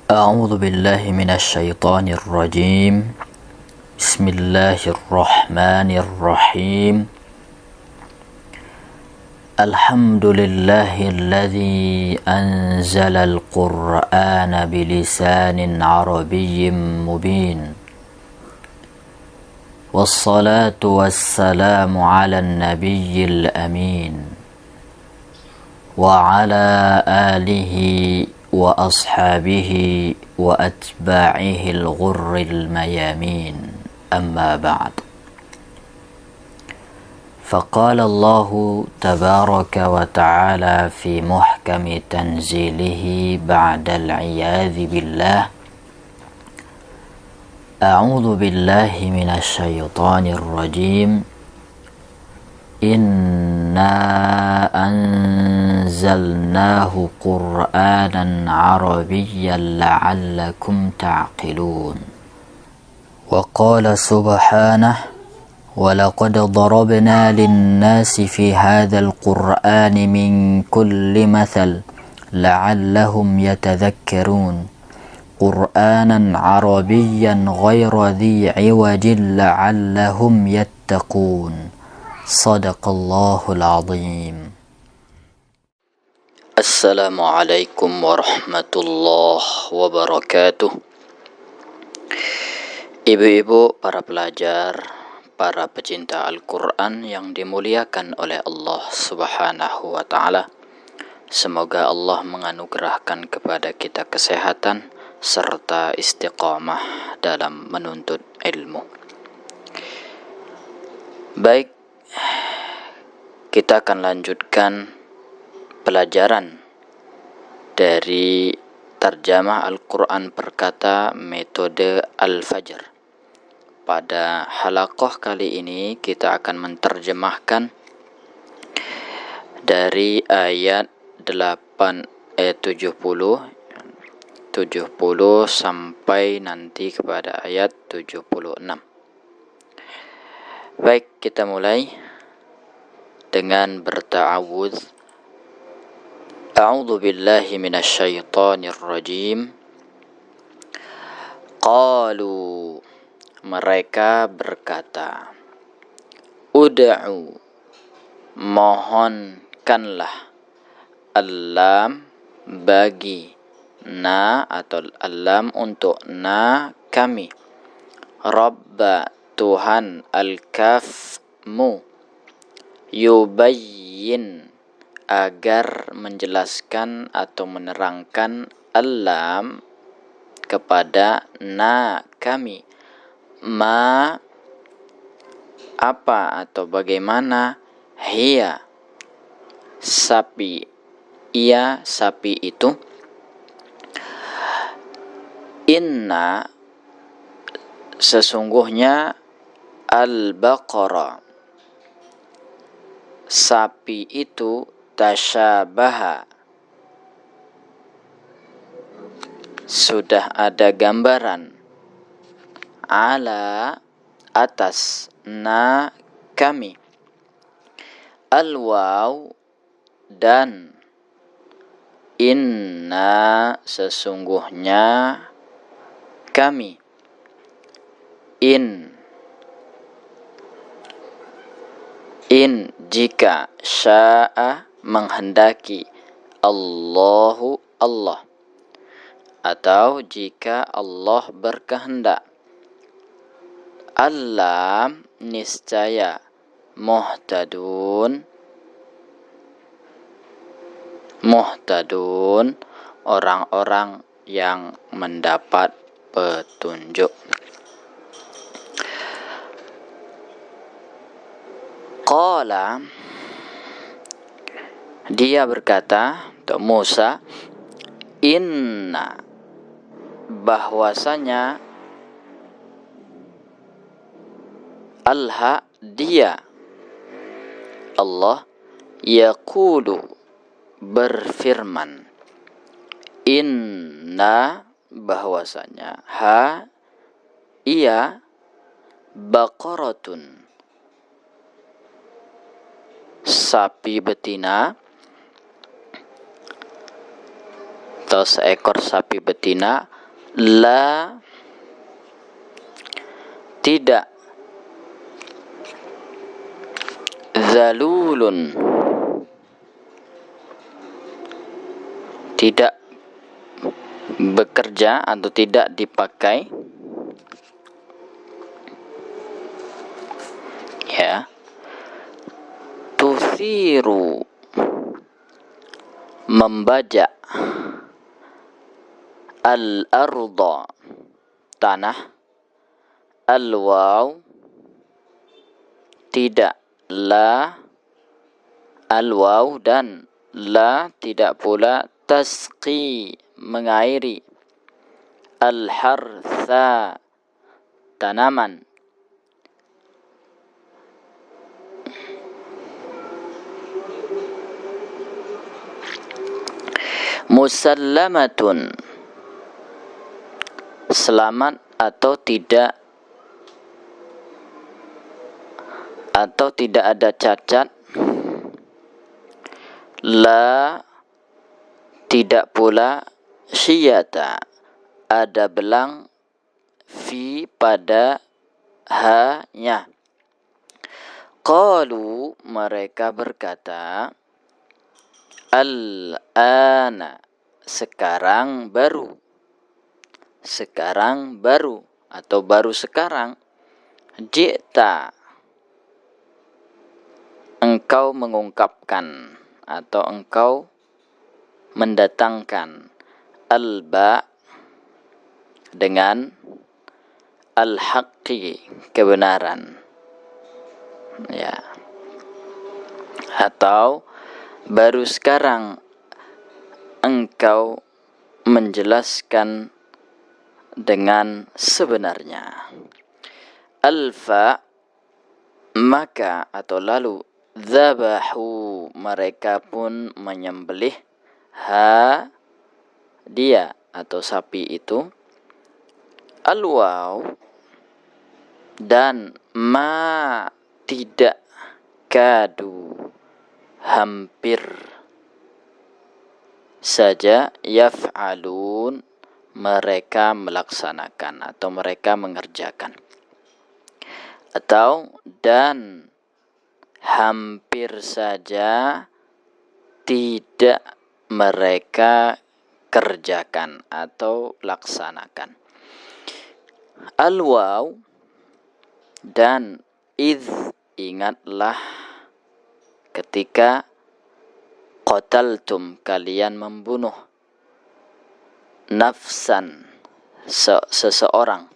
أعوذ بالله من الشيطان الرجيم. بسم الله الرحمن الرحيم. الحمد لله الذي أنزل القرآن بلسان عربي مبين، والصلاة والسلام على النبي الأمين وعلى آله وأصحابه وأتباعه الغر الميامين، أما بعد. فقال الله تبارك وتعالى في محكم تنزيله بعد العياذ بالله: أعوذ بالله من الشيطان الرجيم. إنا أنزلناه قرآنا عربيا لعلكم تعقلون. وقال سبحانه: ولقد ضربنا للناس في هذا القرآن من كل مثل لعلهم يتذكرون. قرآنا عربيا غير ذي عوج لعلهم يتقون. صدق الله العظيم. Assalamualaikum warahmatullahi wabarakatuh. Ibu-ibu, para pelajar, para pecinta Al-Quran yang dimuliakan oleh Allah Subhanahu wa Ta'ala, semoga Allah menganugerahkan kepada kita kesehatan serta istiqamah dalam menuntut ilmu. Baik, kita akan lanjutkan pelajaran dari Tarjamah Al-Quran Perkata Metode Al-Fajr. Pada halaqah kali ini kita akan menterjemahkan dari ayat 70 sampai nanti kepada ayat 76. Baik, kita mulai dengan berta'awudz. A'udzu billahi minasyaitonir rajim. Qalu, mereka berkata, ud'u, mohonkanlah, alam bagi, na atau alam untuk na kami, Rabba Tuhan, al-kafmu, yubayyin agar menjelaskan atau menerangkan, alam kepada na kami, ma apa atau bagaimana, hiya sapi, ia sapi itu, inna sesungguhnya, al-baqara sapi itu, tasyabaha sudah ada gambaran, ala atas, na kami, al-waw dan, inna sesungguhnya kami, in jika, sya'a menghendaki, Allahu Allah atau jika Allah berkehendak, alam niscaya, muhtadun orang-orang yang mendapat petunjuk. Qala, dia berkata, atau Musa, inna bahwasanya, alha dia, Allah, yaqulu berfirman, inna bahwasanya, ha ia, baqaratun sapi betina atau seekor sapi betina, La tidak. Zalulun tidak bekerja atau tidak dipakai. Ya. Tuthiru membajak. Al-arda tanah. Al-waw tidak. La al-waw dan la tidak pula tasqi mengairi. Al-hartha tanaman. Musallamatun selamat atau tidak ada cacat. La tidak pula syiyata ada belang fi pada ha-nya. Qalu mereka berkata al-ana sekarang baru atau baru sekarang. Ji'ta engkau mengungkapkan atau engkau mendatangkan. Al-ba dengan al-haqqi kebenaran, ya, atau baru sekarang engkau menjelaskan dengan sebenarnya. Alfa maka atau lalu. Dzabahu mereka pun menyembelih. Ha dia atau sapi itu. Al-waw dan ma tidak. Kadu hampir saja. Yaf'alun mereka melaksanakan atau mereka mengerjakan. Atau dan hampir saja tidak mereka kerjakan atau laksanakan. Al-waw dan idh ingatlah ketika qataltum kalian membunuh nafsan seseorang.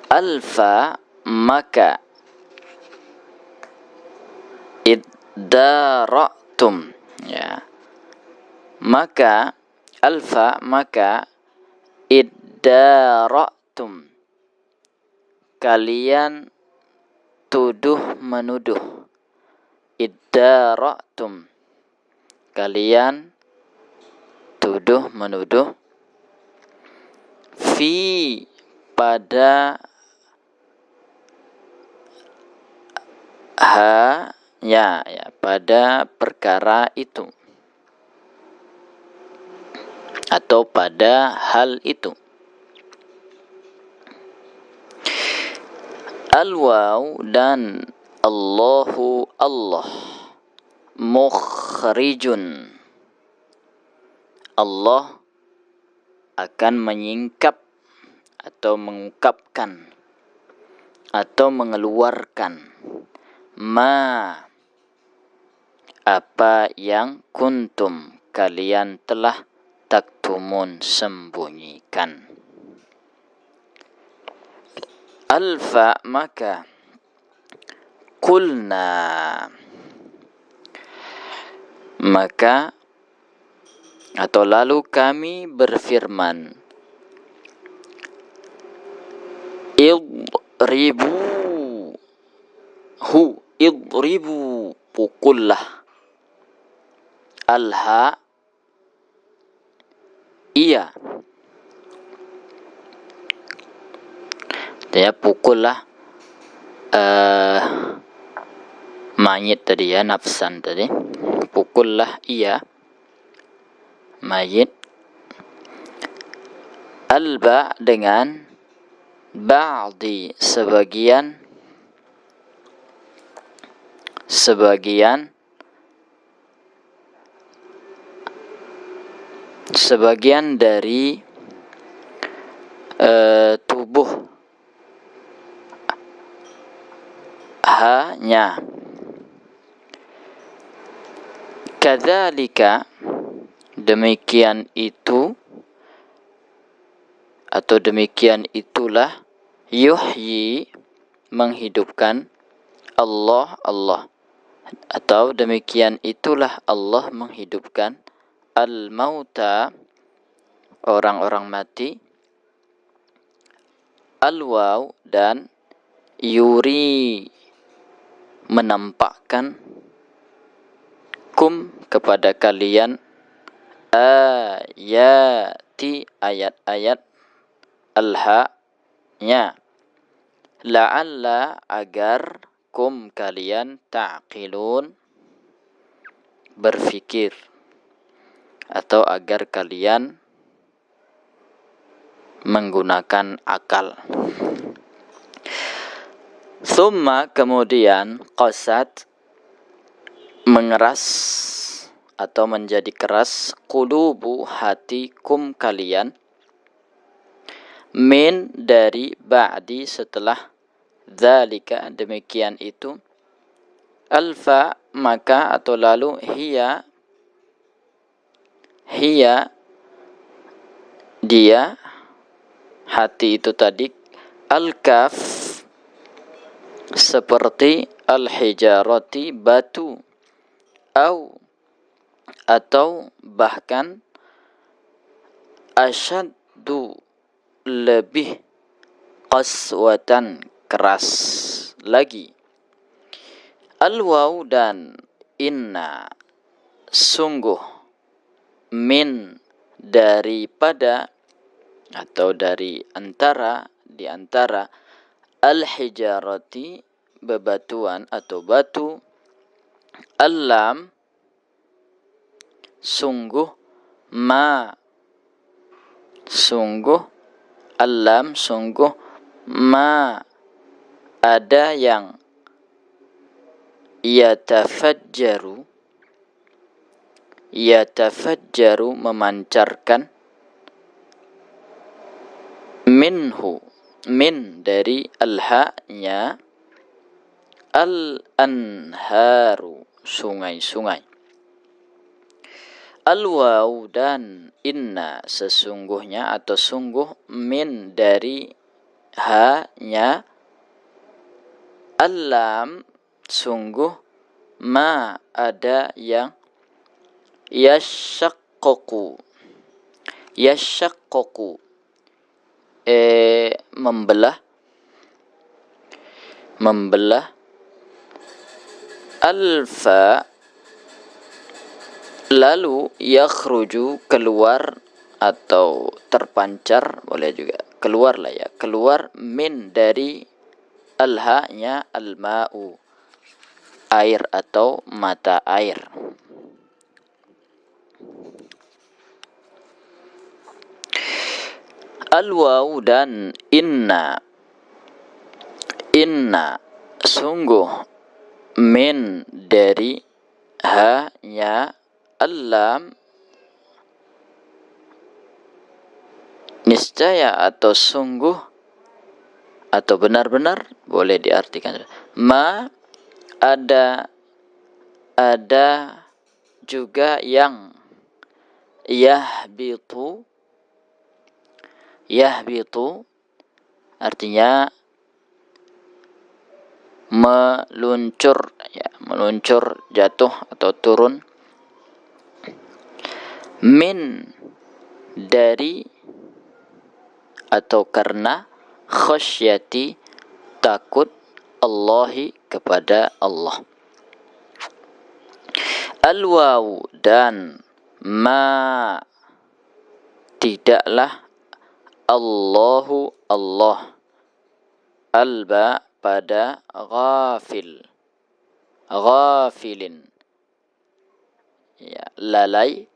Alfa maka iddara'tum, ya, maka alfa maka iddara'tum kalian tuduh menuduh. Iddara'tum kalian tuduh menuduh. Fi pada ha ya pada perkara itu atau pada hal itu. Al-waw dan Allahu Allah. Mukhrijun Allah akan menyingkap atau mengungkapkan atau mengeluarkan. Ma apa yang kuntum kalian telah taktumun sembunyikan. Alfa maka kulna maka atau lalu kami berfirman. Idribu pukullah. Alha iya, ya pukullah mayit tadi ya, nafsan tadi. Pukullah iya. mayit. Al-ba dengan ba'di sebagian dari tubuh hanya. Kadzalika demikian itu atau demikian itulah yuhyi menghidupkan Allah atau demikian itulah Allah menghidupkan al-mauta orang-orang mati. Al-waw dan yuri menampakkan kum kepada kalian ayati ayat-ayat al-ha-nya la'alla agar kum kalian ta'qilun berfikir atau agar kalian menggunakan akal. Summa kemudian qasat mengeras atau menjadi keras qulubu hati kum kalian min dari ba'di setelah dzalika demikian itu alfa maka atau lalu hiya dia hati itu tadi al-kaf seperti al-hijarati batu atau bahkan asyaddu lebih qaswatan keras lagi. Al-waw dan inna sungguh min daripada atau di antara al-hijarati bebatuan atau batu, al-lam sungguh al-lam sungguh ma ada yang yatafajjaru memancarkan minhu min dari al-ha-nya al-anharu sungai-sungai. Al-waw dan inna sesungguhnya atau sungguh min dari ha-nya al-lam sungguh ma ada yang yashaqqaqu membelah alfa lalu yakhruju keluar atau terpancar boleh juga keluar min dari al-ha-nya al-ma'u air atau mata air. Al-waw dan inna sungguh min dari ha-nya al-lam niscaya atau sungguh atau benar-benar boleh diartikan ma ada juga yang yahbitu artinya meluncur jatuh atau turun min dari atau karena khasyati takut Allahi kepada Allah. Al-waw dan ma tidaklah Allahu Allah alba pada ghafilin ya lalai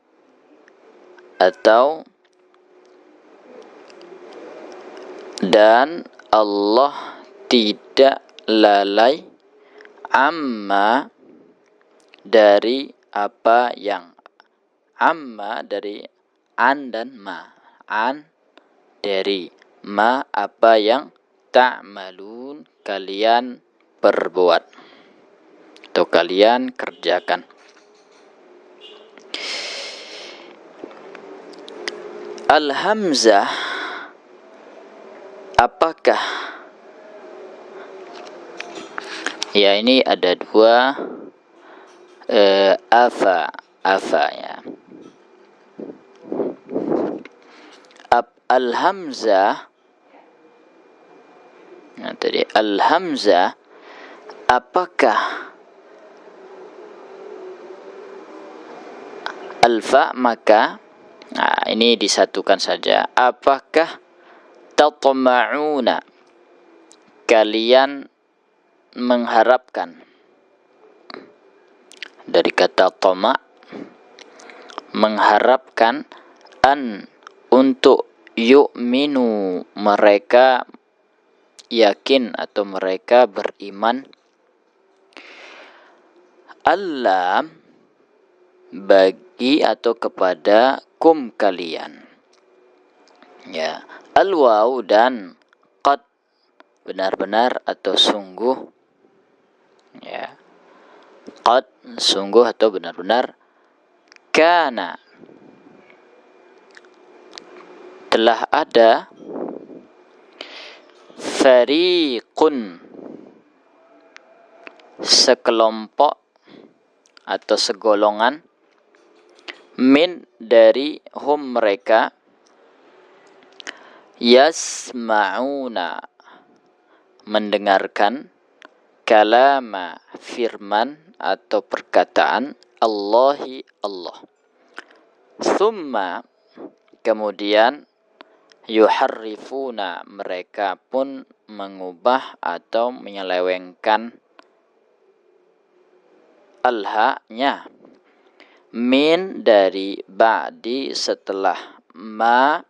atau dan Allah tidak lalai amma dari apa yang amma dari an dan ma, an dari ma apa yang ta'malun kalian perbuat atau kalian kerjakan. Al-hamzah apakah? Ya, ini ada dua afa ya. Al-hamzah, nah tadi al-hamzah apakah alfa, maka nah ini disatukan saja. Apakah tatma'una kalian mengharapkan, dari kata tama mengharapkan, an untuk yu'minu mereka yakin atau mereka beriman. Allah bagi atau kepada kum kalian. Ya, al-waw dan qad benar-benar atau sungguh. Ya. Qad sungguh atau benar-benar. Kana telah ada, fariqun sekelompok atau segolongan, min dari hum mereka, yasma'una mendengarkan, kalama firman atau perkataan, Allahi Allah. Thumma kemudian, yuharrifuna mereka pun mengubah atau menyelewengkan al-ha-nya, min dari ba'di setelah ma,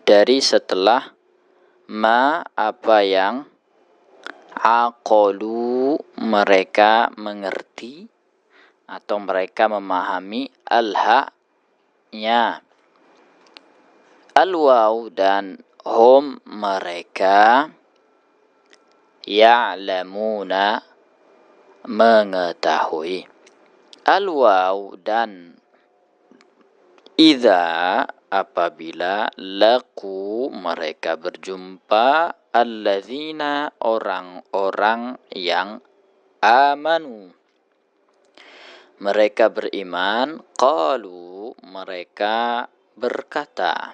dari setelah ma apa yang aqalu mereka mengerti atau mereka memahami al-ha-nya. Al-waw dan hum mereka, ya'lamuna mengetahui. Al-waw dan idza apabila laku mereka berjumpa, alladzina orang-orang yang amanu mereka beriman, qalu mereka berkata,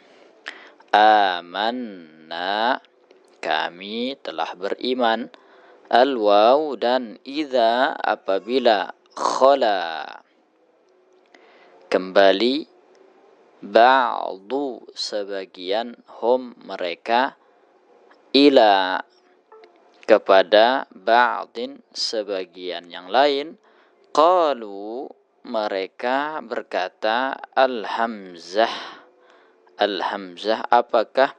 amanna kami telah beriman. Al-waw dan idza apabila khala kembali, ba'du sebagian, hum mereka, ila kepada ba'din sebagian yang lain, qalu mereka berkata, al-hamzah apakah,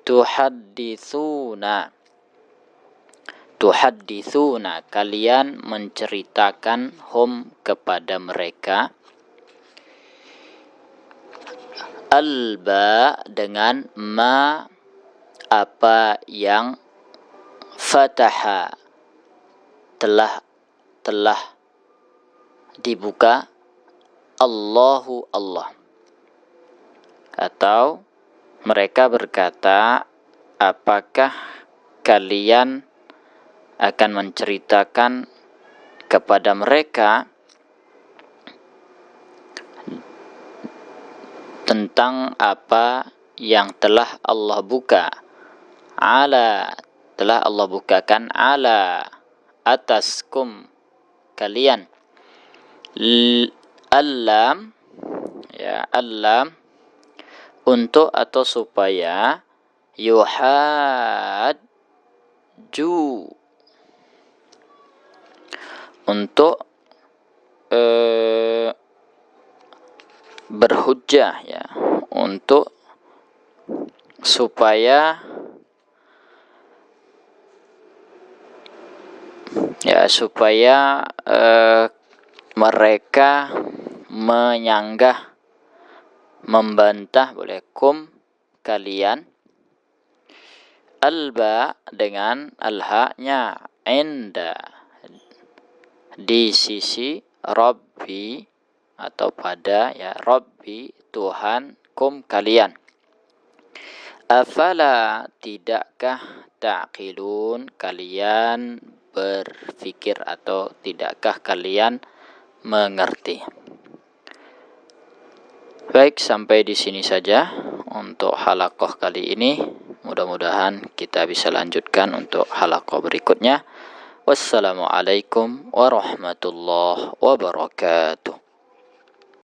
tuhadditsuna kalian menceritakan, hum kepada mereka, alba dengan ma apa yang fataha telah dibuka, Allahu Allah. Atau mereka berkata, apakah kalian akan menceritakan kepada mereka tentang apa yang telah Allah buka, telah Allah bukakan, ala ataskum kalian, al-lam ya, al-lam untuk atau supaya, yuhadju untuk berhujjah ya, untuk supaya mereka menyanggah, membantah boleh kalian, alba dengan alha-nya, inda di sisi, Rabbi atau pada ya, Rabbi Tuhan, kalian. Afala tidakkah, ta'qilun kalian berfikir atau tidakkah kalian mengerti. Baik, sampai di sini saja untuk halaqah kali ini. Mudah-mudahan kita bisa lanjutkan untuk halaqah berikutnya. Wassalamualaikum warahmatullahi wabarakatuh.